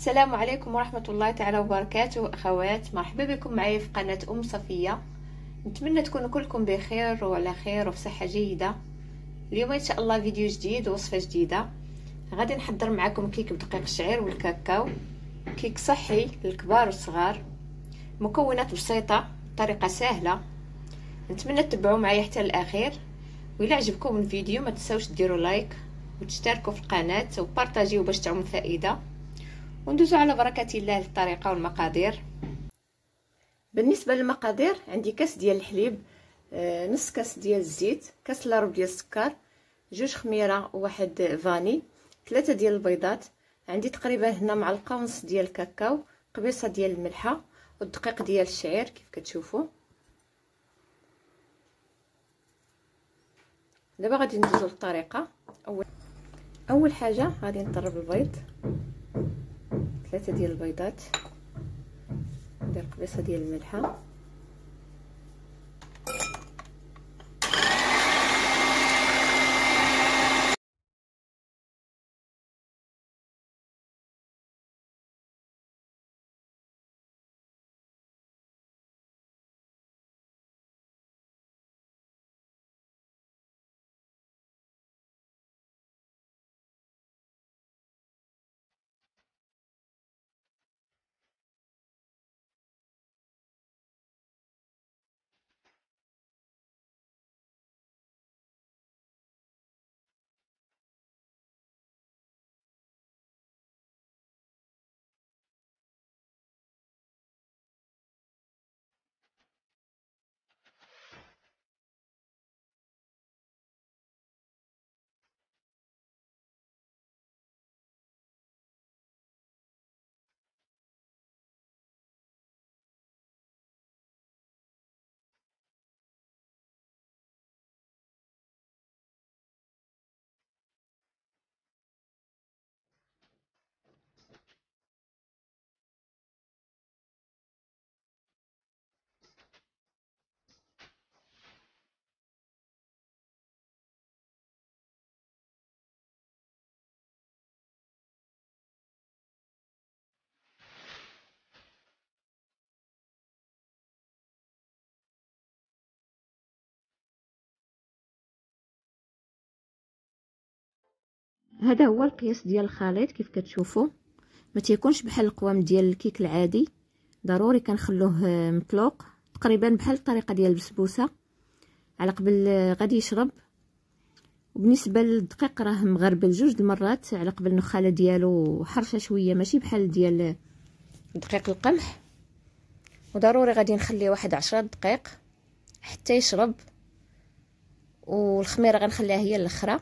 السلام عليكم ورحمة الله تعالى وبركاته. أخوات، مرحبا بكم معايا في قناة صفية. نتمنى تكونوا كلكم بخير وعلى خير وفي صحة جيدة. اليوم إن شاء الله فيديو جديد ووصفة جديدة. غادي نحضر معكم كيك بدقيق الشعير والكاكاو، كيك صحي للكبار والصغار. مكونات بسيطة، طريقة سهلة. نتمنى تتبعوا معايا حتى الأخير. وإلا عجبكم الفيديو ما تنساوش ديروا لايك وتشتركوا في القناة وبارطاجيو باش تعم فائدة. وندوزو على بركة الله للطريقة والمقادير. بالنسبة للمقادير، عندي كاس ديال الحليب، نص كاس ديال الزيت، كاس الا ربع ديال السكر، 2 خميرة وواحد فاني، 3 ديال البيضات، عندي تقريبا هنا معلقة ونص ديال الكاكاو، قبيصة ديال الملحة والدقيق ديال الشعير كيف كتشوفوا. دابا غادي ندوزو للطريقة. اول حاجة غادي نطرب البيض، 3 ديال البيضات، ندير قبيصه ديال الملحه، هذا هو القياس ديال الخليط كيف كتشوفوا. ما تيكونش بحال القوام ديال الكيك العادي، ضروري كنخلوه مطلوق تقريبا بحال الطريقه ديال البسبوسه على قبل غادي يشرب. وبالنسبه للدقيق راه مغربل 2 المرات على قبل النخاله ديالو حرشه شويه، ماشي بحال ديال دقيق القمح. وضروري غادي نخليه واحد 10 دقائق حتى يشرب، والخميره غنخليها هي الاخرى.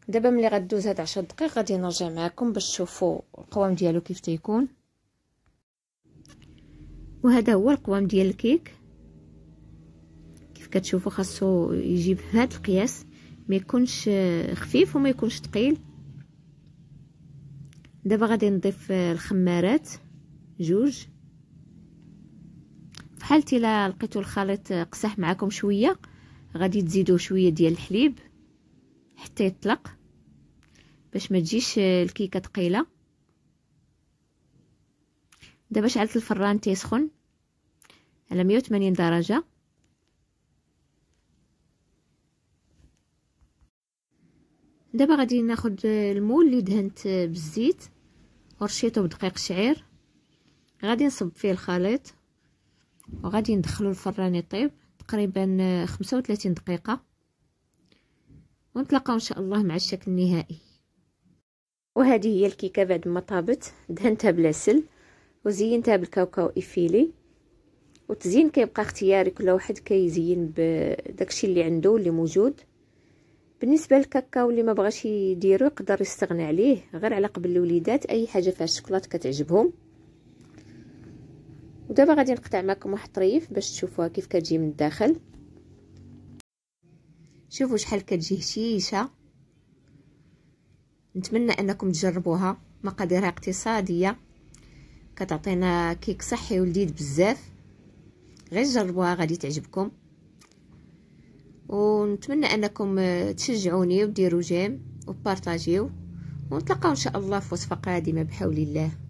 دابا ملي غدوز هاد 10 دقائق غادي نرجع معكم باش تشوفوا القوام ديالو كيف تيكون. وهذا هو القوام ديال الكيك كيف كتشوفوا. خاصو يجي بهذا القياس، ما يكونش خفيف وما يكونش ثقيل. دابا غادي نضيف الخمارات 2. في حالتي الا لقيتوا الخليط قسح معكم شويه غادي تزيدوا شويه ديال الحليب حتى يطلق باش ما تجيش الكيكه ثقيله. دابا شعلت الفران تيسخن على 180 درجه. دابا غادي ناخذ المول اللي دهنت بالزيت ورشيته بدقيق الشعير، غادي نصب فيه الخليط وغادي ندخلو الفران يطيب تقريبا 35 دقيقه، ونتلاقاو ان شاء الله مع الشكل النهائي. وهذه هي الكيكه بعد ما طابت. دهنتها بالعسل وزينتها بالكاوكاو ايفيلي. والتزيين كيبقى اختياري، كل واحد كيزين بداكشي اللي عنده اللي موجود. بالنسبه للكاكاو اللي ما بغاش يديرو يقدر يستغنى عليه، غير على قبل الوليدات اي حاجه فيها الشوكولاط كتعجبهم. ودابا غادي نقطع معكم واحد الطريف باش تشوفوها كيف كتجي من الداخل. شوفوا شحال كتجي هشيشه. نتمنى انكم تجربوها، مقاديرها اقتصاديه، كتعطينا كيك صحي ولذيذ بزاف. غير جربوها غادي تعجبكم. ونتمنى انكم تشجعوني وديروا جيم وبارطاجيو ونتلاقاو ان شاء الله في وصفة قادمة بحول الله.